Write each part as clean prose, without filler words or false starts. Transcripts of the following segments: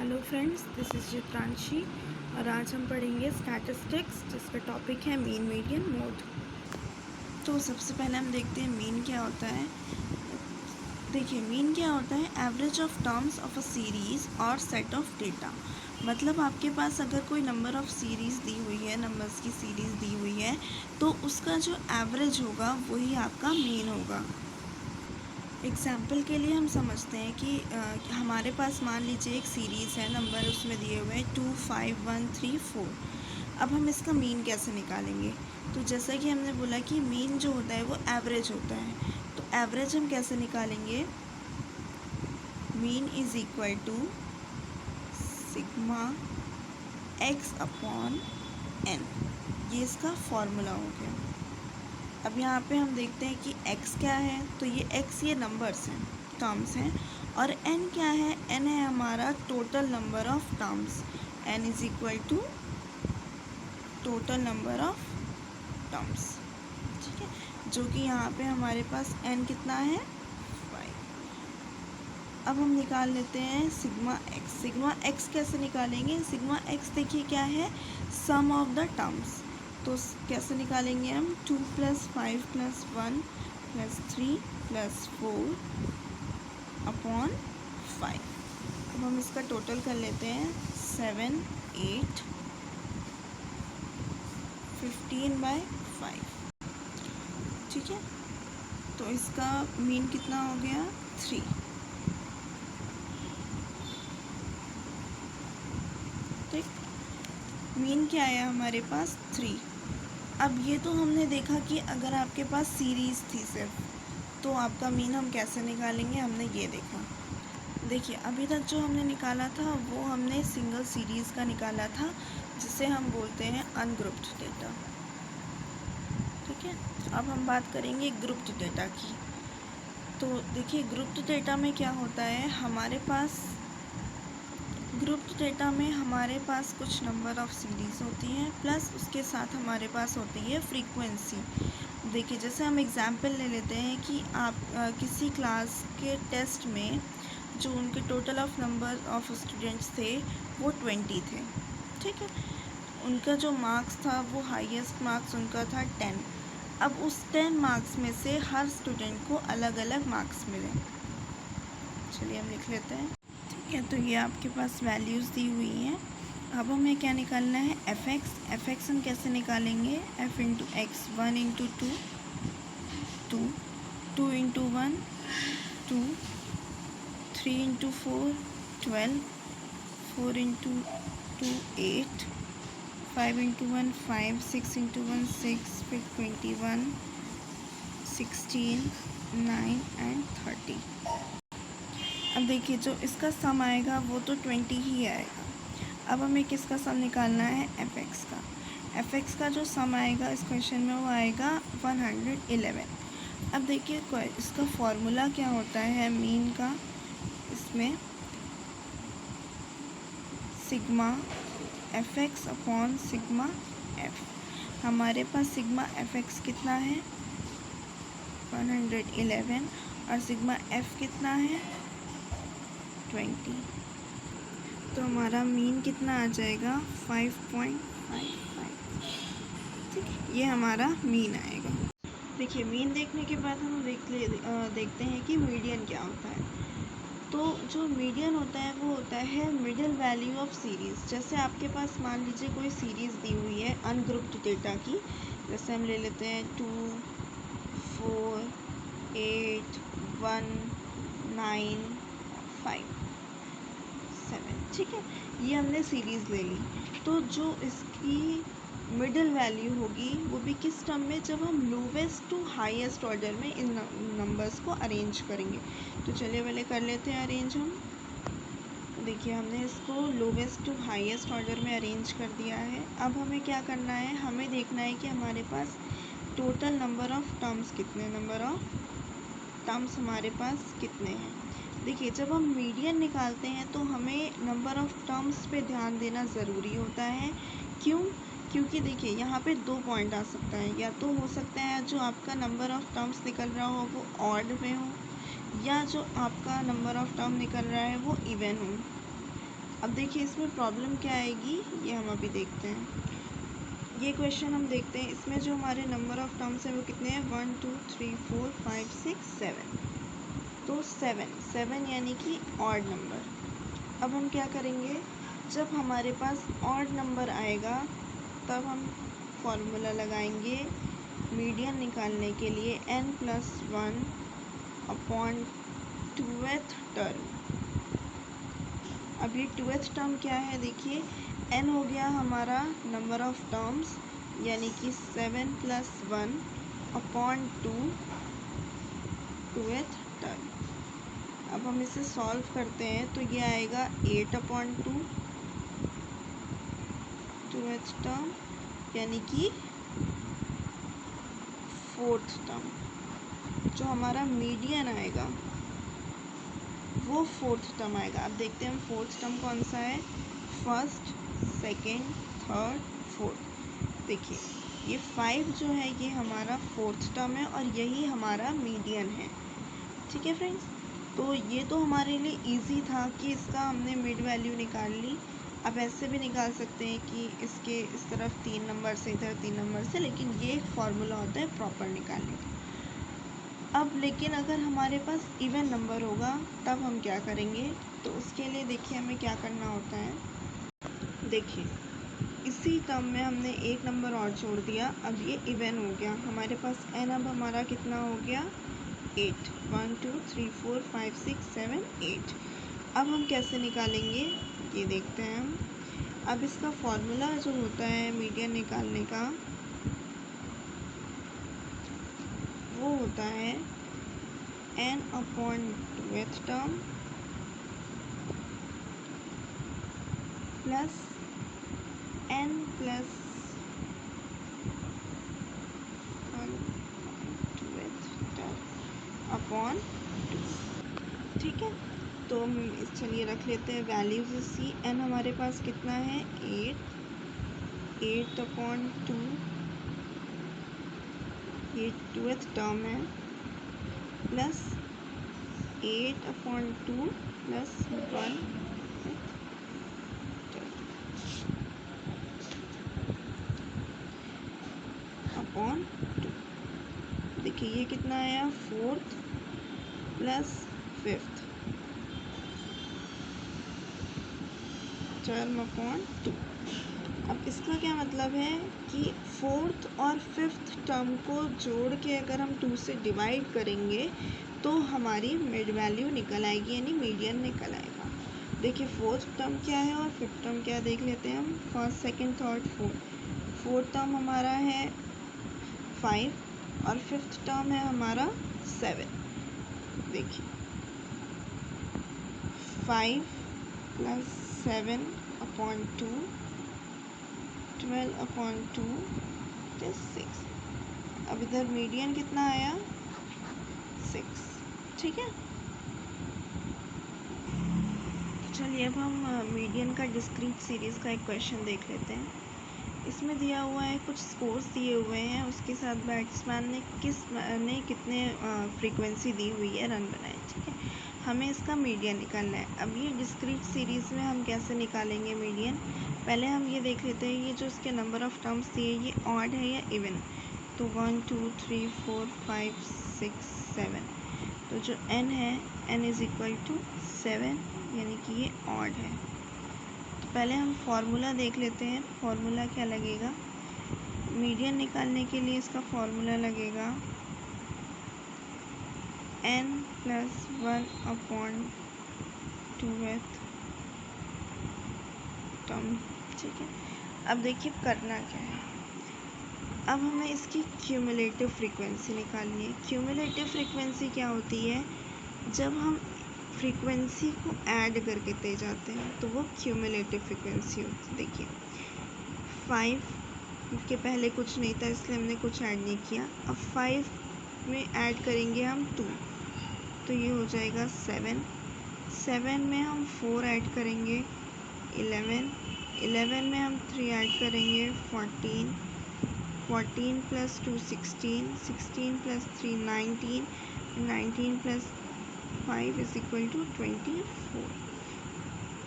Hello friends, this is Chitranshi और आज हम पढ़ेंगे स्टैटिस्टिक्स जिसका टॉपिक है मीन मीडियन मोड। तो सबसे पहले हम देखते हैं मीन क्या होता है। देखिए, मीन क्या होता है? Average of terms of a series और सेट ऑफ डेटा। मतलब आपके पास अगर कोई नंबर ऑफ़ सीरीज़ दी हुई है, नंबर्स की सीरीज़ दी हुई है, तो उसका जो एवरेज होगा वही आपका मीन होगा। एग्ज़ाम्पल के लिए हम समझते हैं कि हमारे पास मान लीजिए एक सीरीज़ है, नंबर उसमें दिए हुए हैं 2, 5, 1, 3, 4। अब हम इसका मीन कैसे निकालेंगे? तो जैसा कि हमने बोला कि मीन जो होता है वो एवरेज होता है। तो एवरेज हम कैसे निकालेंगे? Mean is equal to sigma x upon n. ये इसका फॉर्मूला हो गया। अब यहाँ पे हम देखते हैं कि x क्या है, तो ये x ये नंबर्स हैं, टर्म्स हैं, और n क्या है? n है हमारा total number of terms. n is equal to total number of terms, ठीक है, जो कि यहाँ पे हमारे पास n कितना है? 5। अब हम निकाल लेते हैं सिग्मा x। सिग्मा x कैसे निकालेंगे? सिग्मा x देखिए क्या है? सम ऑफ द टर्म्स। तो कैसे निकालेंगे हम? 2 + 5 + 1 + 3 + 4 अपॉन 5। अब हम इसका टोटल कर लेते हैं। 7, 8, 15/5, ठीक है। तो इसका मीन कितना हो गया? 3। ठीक, मीन क्या आया हमारे पास? 3। अब ये तो हमने देखा कि अगर आपके पास सीरीज़ थी सिर्फ, तो आपका मीन हम कैसे निकालेंगे, हमने ये देखा। देखिए, अभी तक जो हमने निकाला था वो हमने सिंगल सीरीज़ का निकाला था, जिसे हम बोलते हैं अनग्रुप्ड डेटा, ठीक है। अब हम बात करेंगे ग्रुप्ड डेटा की। तो देखिए, ग्रुप्ड डेटा में क्या होता है? ग्रुप्ड डेटा में हमारे पास कुछ नंबर ऑफ़ सीरीज़ होती हैं, प्लस उसके साथ हमारे पास होती है फ्रीक्वेंसी। देखिए, जैसे हम एग्ज़ाम्पल ले लेते हैं कि आप किसी क्लास के टेस्ट में जो उनके total of number of students थे वो 20 थे, ठीक है। उनका जो मार्क्स था वो हाईएस्ट मार्क्स उनका था 10। अब उस 10 मार्क्स में से हर स्टूडेंट को अलग अलग मार्क्स मिले। चलिए हम लिख लेते हैं, ठीक है। तो ये आपके पास वैल्यूज़ दी हुई हैं। अब हमें क्या निकालना है? एफ एक्स हम कैसे निकालेंगे? f into x, 1 into 2, 2, 2 into 1, 2, 3 into 4, 12, 4 into 2, 8, 5 into 1, 5, 6 into 1, 6, फिर 21, 16, 9 एंड 30। अब देखिए, जो इसका सम आएगा वो तो 20 ही आएगा। अब हमें किसका सम निकालना है? एफ एक्स का। एफ एक्स का जो सम आएगा इस क्वेश्चन में वो आएगा 111। अब देखिए, इसका फॉर्मूला क्या होता है मीन का? इसमें sigma F x upon sigma F. हमारे पास सिग्मा एफ एक्स कितना है? 111, और सिग्मा एफ कितना है? 20। तो हमारा मीन कितना आ जाएगा? 5.55, ठीक है। ये हमारा मीन आएगा। देखिए, मीन देखने के बाद हम देखते हैं कि मीडियन क्या होता है। तो जो मीडियन होता है वो होता है मिडिल वैल्यू ऑफ सीरीज़। जैसे आपके पास मान लीजिए कोई सीरीज़ दी हुई है अनग्रुप्ड डेटा की, जैसे हम ले लेते हैं 2, 4, 8, 1, 9, 5, 7, ठीक है। ये हमने सीरीज़ ले ली। तो जो इसकी मिडिल वैल्यू होगी वो भी किस टर्म में? जब हम लोवेस्ट टू हाईएस्ट ऑर्डर में इन नंबर्स को अरेंज करेंगे। तो चलिए पहले कर लेते हैं अरेंज हम। देखिए, हमने इसको लोवेस्ट टू हाईएस्ट ऑर्डर में अरेंज कर दिया है। अब हमें क्या करना है? हमें देखना है कि हमारे पास टोटल नंबर ऑफ़ टर्म्स कितने, नंबर ऑफ़ टर्म्स हमारे पास कितने हैं। देखिए, जब हम मीडियन निकालते हैं तो हमें नंबर ऑफ़ टर्म्स पे ध्यान देना ज़रूरी होता है। क्यों? क्योंकि देखिए, यहाँ पे 2 पॉइंट आ सकता है। या तो हो सकता है जो आपका नंबर ऑफ़ टर्म्स निकल रहा हो वो ऑड में हो, या जो आपका नंबर ऑफ़ टर्म निकल रहा है वो इवन हो, अब देखिए इसमें प्रॉब्लम क्या आएगी ये हम अभी देखते हैं। ये क्वेश्चन हम देखते हैं, इसमें जो हमारे नंबर ऑफ टर्म्स हैं वो कितने हैं, 1 2 3 4 5 6 7। तो 7 यानी कि ऑड नंबर। अब हम क्या करेंगे, जब हमारे पास ऑड नंबर आएगा तब हम फॉर्मूला लगाएंगे मीडियन निकालने के लिए n+1 अपॉन 2th टर्म। अब ये 2th टर्म क्या है, देखिए n हो गया हमारा नंबर ऑफ टर्म्स यानी कि 7+1 अपॉन 2th टर्म। अब हम इसे सॉल्व करते हैं तो ये आएगा 8/2 2th टर्म यानी कि 4th टर्म। जो हमारा मीडियन आएगा वो 4th टर्म आएगा। अब देखते हैं हम 4th टर्म कौन सा है, फर्स्ट, सेकेंड, थर्ड, फोर्थ। देखिए ये 5 जो है ये हमारा 4th टर्म है और यही हमारा मीडियन है। ठीक है फ्रेंड्स, तो ये तो हमारे लिए इजी था कि इसका हमने मिड वैल्यू निकाल ली। आप ऐसे भी निकाल सकते हैं कि इसके इस तरफ 3 नंबर से, इधर 3 नंबर से, लेकिन ये एक फार्मूला होता है प्रॉपर निकालने का। अब लेकिन अगर हमारे पास इवन नंबर होगा तब हम क्या करेंगे, तो उसके लिए देखिए हमें क्या करना होता है। देखिए इसी टर्म में हमने एक नंबर और जोड़ दिया, अब ये इवन हो गया हमारे पास n। अब हमारा कितना हो गया, 8। 1 2 3 4 5 6 7 8। अब हम कैसे निकालेंगे ये देखते हैं हम। अब इसका फॉर्मूला जो होता है मीडियन निकालने का वो होता है n/2th term plus n plus 1/2th term upon 2। ठीक है, तो हम चलिए रख लेते हैं वैल्यूज इसी। n हमारे पास कितना है, 8/2, ये 2th टर्म है, प्लस 8/2 प्लस 1 अपॉन 2। देखिए ये कितना आया, 4th plus 5th term upon 2। अब इसका क्या मतलब है कि 4th और 5th टर्म को जोड़ के अगर हम 2 से डिवाइड करेंगे तो हमारी मिड वैल्यू निकल आएगी, यानी मीडियन निकल आएगा। देखिए 4th टर्म क्या है और 5th टर्म क्या है देख लेते हैं हम। First, second, third, fourth. 4th term हमारा है 5 और 5th टर्म है हमारा 7। देखिए 5 प्लस 7/2, 12/2 इज 6। अब इधर मीडियन कितना आया, 6। ठीक है, चलिए अब हम मीडियन का डिस्क्रीट सीरीज़ का एक क्वेश्चन देख लेते हैं। इसमें दिया हुआ है कुछ स्कोर्स दिए हुए हैं, उसके साथ बैट्समैन ने कितने फ्रीक्वेंसी दी हुई है रन बनाए। ठीक है, हमें इसका मीडियन निकालना है। अब ये डिस्क्रीट सीरीज़ में हम कैसे निकालेंगे मीडियन, पहले हम ये देख लेते हैं ये जो इसके नंबर ऑफ टर्म्स दिए ये ऑड है या इवन। तो 1 2 3 4 5 6 7। तो जो n है n=7 यानी कि ये ऑड है। तो पहले हम फार्मूला देख लेते हैं, फार्मूला क्या लगेगा मीडियन निकालने के लिए। इसका फार्मूला लगेगा n+1/2th टर्म। ठीक है, अब देखिए करना क्या है। अब हमें इसकी क्यूमुलेटिव फ्रीक्वेंसी निकालनी है। क्यूमुलेटिव फ्रीक्वेंसी क्या होती है, जब हम फ्रीक्वेंसी को ऐड करके दे जाते हैं तो वो क्यूमुलेटिव फ्रीक्वेंसी होती है। देखिए 5 के पहले कुछ नहीं था इसलिए हमने कुछ ऐड नहीं किया। अब 5 में ऐड करेंगे हम 2 तो ये हो जाएगा 7। 7 में हम 4 ऐड करेंगे 11। 11 में हम 3 ऐड करेंगे 14। 14 प्लस 2 16। 16 प्लस 3 19। 19 प्लस 5 = 24।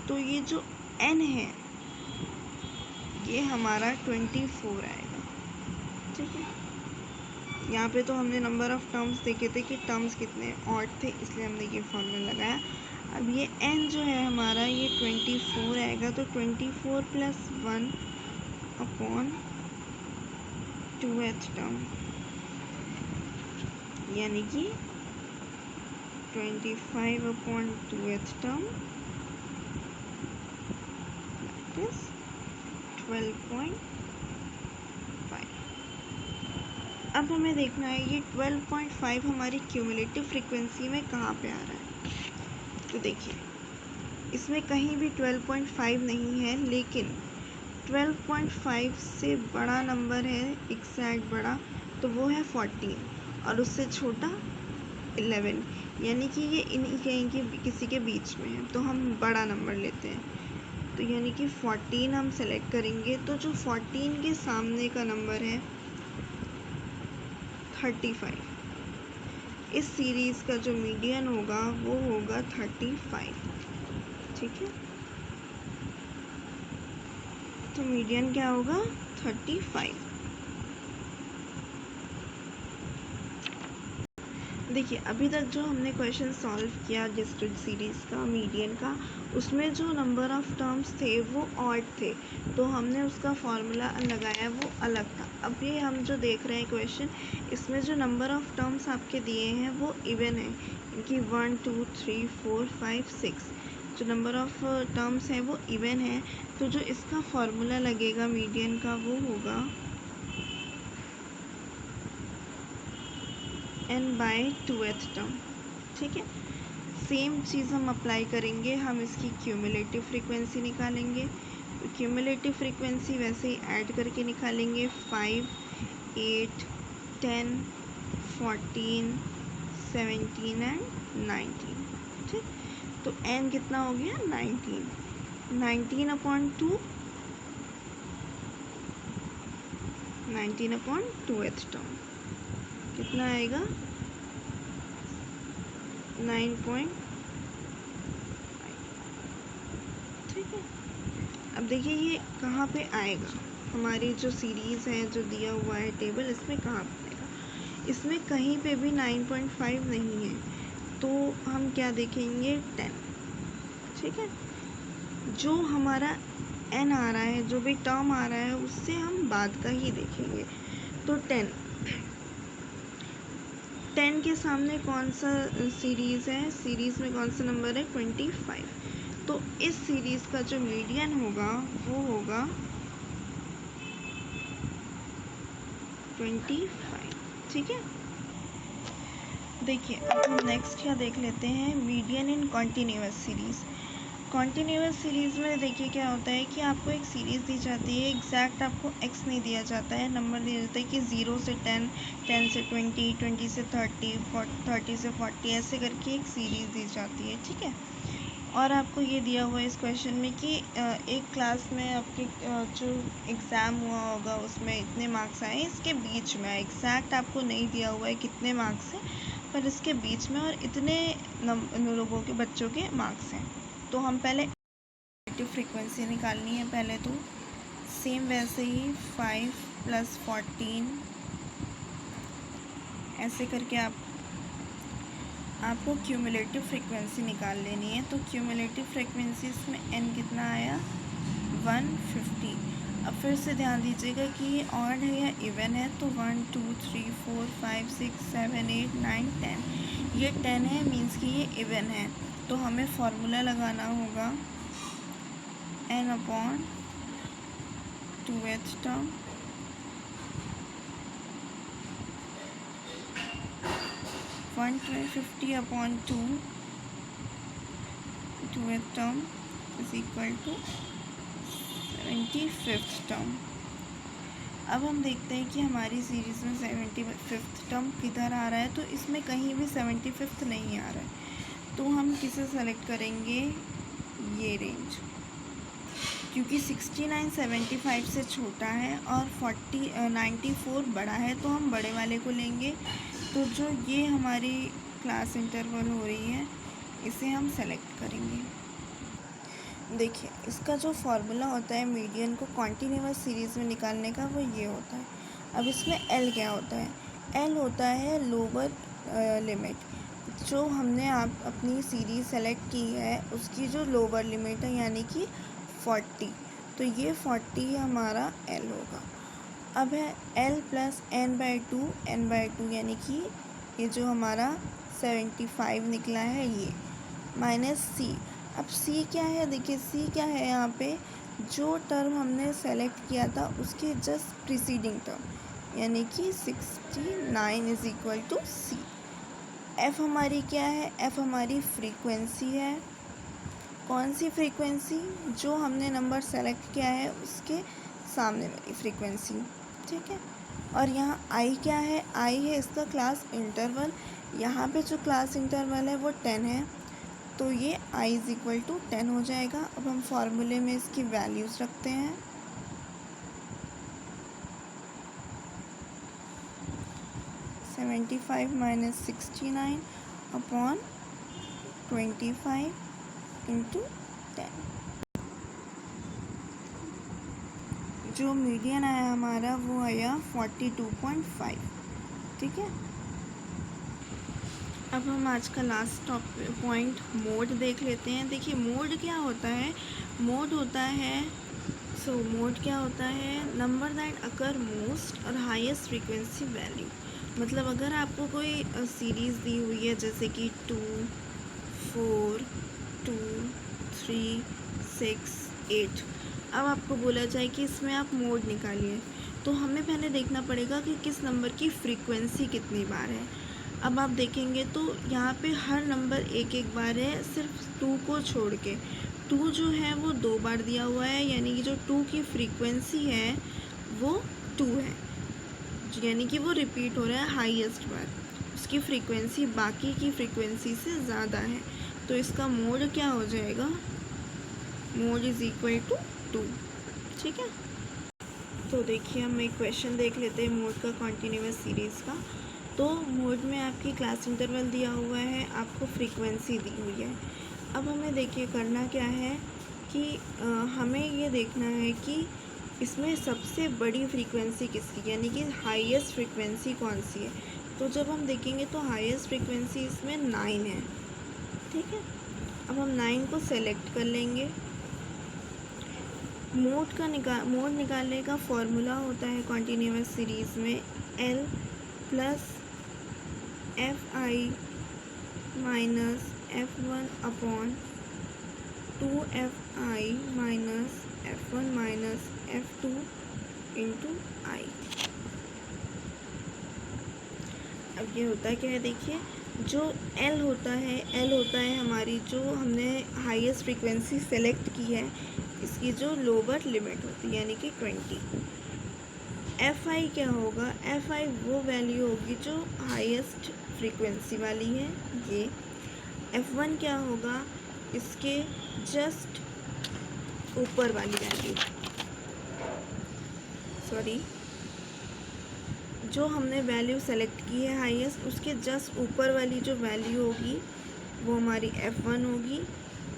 तो ये जो n है ये हमारा 24 आएगा। ठीक है, यहाँ पे तो हमने नंबर ऑफ टर्म्स देखे थे कि टर्म्स कितने ऑड थे, इसलिए हमने ये फॉर्मूला लगाया। अब ये n जो है हमारा ये 24 आएगा, तो 24 + 1 अपॉन 2th टर्म, यानी कि 25 upon 2th term that is 12.5। अब हमें देखना है ये 12.5 हमारी क्यूमुलेटिव फ्रीक्वेंसी में कहाँ पे आ रहा है। तो देखिए इसमें कहीं भी 12.5 नहीं है, लेकिन 12.5 से बड़ा नंबर है एग्जैक्ट बड़ा, तो वो है 14 और उससे छोटा 11, यानी कि ये इन्हीं कहीं के किसी के बीच में है, तो हम बड़ा नंबर लेते हैं। तो यानी कि 14 हम सेलेक्ट करेंगे, तो जो 14 के सामने का नंबर है 35, इस सीरीज़ का जो मीडियन होगा वो होगा 35। ठीक है, तो मीडियन क्या होगा 35। देखिए अभी तक जो हमने क्वेश्चन सॉल्व किया डिस्क्रीट सीरीज़ का मीडियन का, उसमें जो नंबर ऑफ़ टर्म्स थे वो ऑड थे, तो हमने उसका फॉर्मूला लगाया वो अलग था। अब ये हम जो देख रहे हैं क्वेश्चन, इसमें जो नंबर ऑफ़ टर्म्स आपके दिए हैं वो इवन है, इनकी 1 2 3 4 5 6 जो नंबर ऑफ़ टर्म्स हैं वो इवन है। तो जो इसका फॉर्मूला लगेगा मीडियन का वो होगा n/2th टर्म। ठीक है, सेम चीज़ हम अप्लाई करेंगे, हम इसकी क्यूमुलेटिव फ्रीक्वेंसी निकालेंगे। तो क्यूमुलेटिव फ्रीक्वेंसी वैसे ही ऐड करके निकालेंगे, 5 8 10 14 17 एंड 19। ठीक, तो n कितना हो गया 19। 19 अपॉन 2 19 अपॉन 2th टर्म कितना आएगा 9.5। ठीक है, अब देखिए ये कहाँ पे आएगा, हमारी जो सीरीज़ है जो दिया हुआ है टेबल, इसमें कहाँ पे आएगा। इसमें कहीं पे भी 9.5 नहीं है, तो हम क्या देखेंगे 10। ठीक है, जो हमारा n आ रहा है, जो भी टर्म आ रहा है, उससे हम बाद का ही देखेंगे। तो 10 के सामने कौन सा सीरीज़ है, सीरीज़ में कौन सा नंबर है 25, तो इस सीरीज़ का जो मीडियन होगा वो होगा 25। ठीक है, देखिए अब हम नेक्स्ट क्या देख लेते हैं, मीडियन इन कॉन्टीन्यूअस सीरीज़। कॉन्टीन्यूअस सीरीज़ में देखिए क्या होता है कि आपको एक सीरीज़ दी जाती है, एग्जैक्ट आपको x नहीं दिया जाता है, नंबर दिया जाता है कि 0 से 10 10 से 20 20 से 30 30 से 40 ऐसे करके एक सीरीज़ दी जाती है। ठीक है, और आपको ये दिया हुआ है इस क्वेश्चन में कि एक क्लास में आपके जो एग्ज़ाम हुआ होगा उसमें इतने मार्क्स आए, इसके बीच में एग्जैक्ट आपको नहीं दिया हुआ है कितने मार्क्स हैं, पर इसके बीच में और इतने लोगों के बच्चों के मार्क्स हैं। तो हम पहले फ्रीक्वेंसी निकालनी है, पहले तो सेम वैसे ही 5 + 14 ऐसे करके आपको क्यूमुलेटिव फ्रीक्वेंसी निकाल लेनी है। तो क्यूमुलेटिव फ्रीक्वेंसी इसमें n कितना आया 150। अब फिर से ध्यान दीजिएगा कि ये ऑड है या इवन है, तो 1 2 3 4 5 6 7 8 9 10, ये 10 है, मीन्स कि ये इवन है। तो हमें फॉर्मूला लगाना होगा n upon 2th term one 50 upon 2th term is equal to 75th term. अब हम देखते हैं कि हमारी सीरीज़ में 75th टर्म किधर आ रहा है, तो इसमें कहीं भी 75th नहीं आ रहा है, तो हम किसे सेलेक्ट करेंगे, ये रेंज, क्योंकि 69 75 से छोटा है और 94 बड़ा है, तो हम बड़े वाले को लेंगे। तो जो ये हमारी क्लास इंटरवल हो रही है इसे हम सेलेक्ट करेंगे। देखिए इसका जो फार्मूला होता है मीडियन को कॉन्टिन्यूअस सीरीज़ में निकालने का, वो ये होता है। अब इसमें एल क्या होता है? एल होता है लोअर लिमिट। जो हमने आप अपनी सीरीज़ सेलेक्ट की है उसकी जो लोअर लिमिट है, यानी कि 40, तो ये 40 हमारा एल होगा। अब है एल प्लस n/2 यानी कि ये जो हमारा 75 निकला है ये, माइनस सी। अब सी क्या है? देखिए सी क्या है यहाँ पे, जो टर्म हमने सेलेक्ट किया था उसके जस्ट प्रीसीडिंग टर्म, यानी कि 69 is equal to C. F हमारी क्या है? एफ हमारी फ्रीक्वेंसी है। कौन सी फ्रीक्वेंसी? जो हमने नंबर सेलेक्ट किया है उसके सामने वाली फ्रीक्वेंसी, ठीक है। और यहाँ आई क्या है? आई है इसका क्लास इंटरवल। यहाँ पे जो क्लास इंटरवल है वो 10 है, तो ये i इज़ इक्वल टू 10 हो जाएगा। अब हम फार्मूले में इसकी वैल्यूज़ रखते हैं। 75 माइनस 69 अपॉन 25 इंटू 10। जो मीडियन आया हमारा वो आया 42.5, ठीक है। अब हम आज का लास्ट पॉइंट मोड देख लेते हैं। देखिए मोड क्या होता है? मोड होता है मोड क्या होता है? नंबर दैट अकर मोस्ट और हाईएस्ट फ्रीक्वेंसी वैल्यू। मतलब अगर आपको कोई सीरीज़ दी हुई है जैसे कि 2, 4, 2, 3, 6, 8, अब आपको बोला जाए कि इसमें आप मोड निकालिए, तो हमें पहले देखना पड़ेगा कि किस नंबर की फ्रीक्वेंसी कितनी बार है। अब आप देखेंगे तो यहाँ पे हर नंबर एक एक बार है, सिर्फ 2 को छोड़ के। 2 जो है वो 2 बार दिया हुआ है, यानी कि जो 2 की फ्रीक्वेंसी है वो 2 है, यानी कि वो रिपीट हो रहा है हाईएस्ट बार। उसकी फ्रीक्वेंसी बाकी की फ्रीक्वेंसी से ज़्यादा है, तो इसका मोड क्या हो जाएगा? मोड इज़ इक्वल टू 2, ठीक है। तो देखिए हम एक क्वेश्चन देख लेते हैं मोड का, कॉन्टिन्यूअस सीरीज़ का। तो मोड में आपकी क्लास इंटरवल दिया हुआ है, आपको फ्रीक्वेंसी दी हुई है। अब हमें देखिए करना क्या है कि हमें ये देखना है कि इसमें सबसे बड़ी फ्रीक्वेंसी किसकी, यानी कि हाईएस्ट फ्रीक्वेंसी कौन सी है। तो जब हम देखेंगे तो हाईएस्ट फ्रीक्वेंसी इसमें 9 है, ठीक है। अब हम 9 को सेलेक्ट कर लेंगे। मोड निकालने का फॉर्मूला होता है कॉन्टिन्यूअस सीरीज़ में L plus F I minus F1 upon 2fi minus F1 minus F2 into I. अब ये होता क्या है? देखिए जो L होता है हमारी, जो हमने हाईएस्ट फ्रीक्वेंसी सेलेक्ट की है, इसकी जो लोअर लिमिट होती है यानी कि 20। Fi क्या होगा? Fi वो वैल्यू होगी जो हाईएस्ट फ्रीक्वेंसी वाली है, ये। F1 क्या होगा? इसके जस्ट ऊपर वाली वैल्यू, सॉरी, जो हमने वैल्यू सेलेक्ट की है हाईएस्ट, उसके जस्ट ऊपर वाली जो वैल्यू होगी वो हमारी F1 होगी,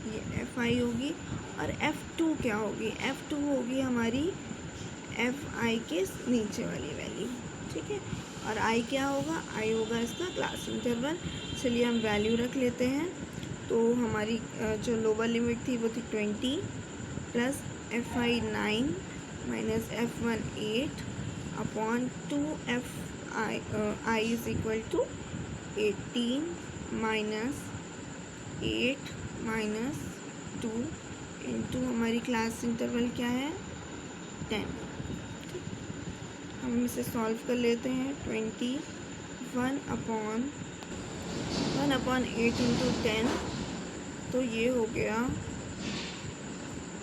ये Fi होगी। और F2 क्या होगी? F2 होगी हमारी Fi के नीचे वाली वैल्यू, ठीक है। और I क्या होगा? I होगा इसका क्लास इंटरवल। चलिए हम वैल्यू रख लेते हैं। तो हमारी जो लोअर लिमिट थी वो थी 20 plus Fi 9 minus F1 8 upon 2 I is equal to 18 minus 8 minus 2 into हमारी क्लास इंटरवल क्या है? 10। हम इसे सॉल्व कर लेते हैं। 1 अपॉन 8 इंटू 10, तो ये हो गया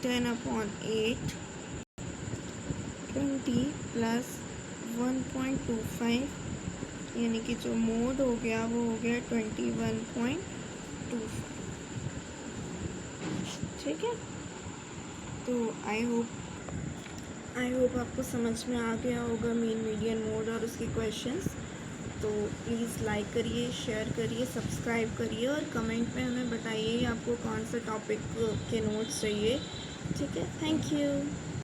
10 अपॉन 8, 20 प्लस 1.25, यानी कि जो मोड हो गया वो हो गया 21.25, ठीक है। तो आई होप आपको समझ में आ गया होगा मीन, मीडियन, मोड और उसके क्वेश्चंस। तो प्लीज़ लाइक करिए, शेयर करिए, सब्सक्राइब करिए और कमेंट में हमें बताइए आपको कौन सा टॉपिक के नोट्स चाहिए। ठीक है, थैंक यू।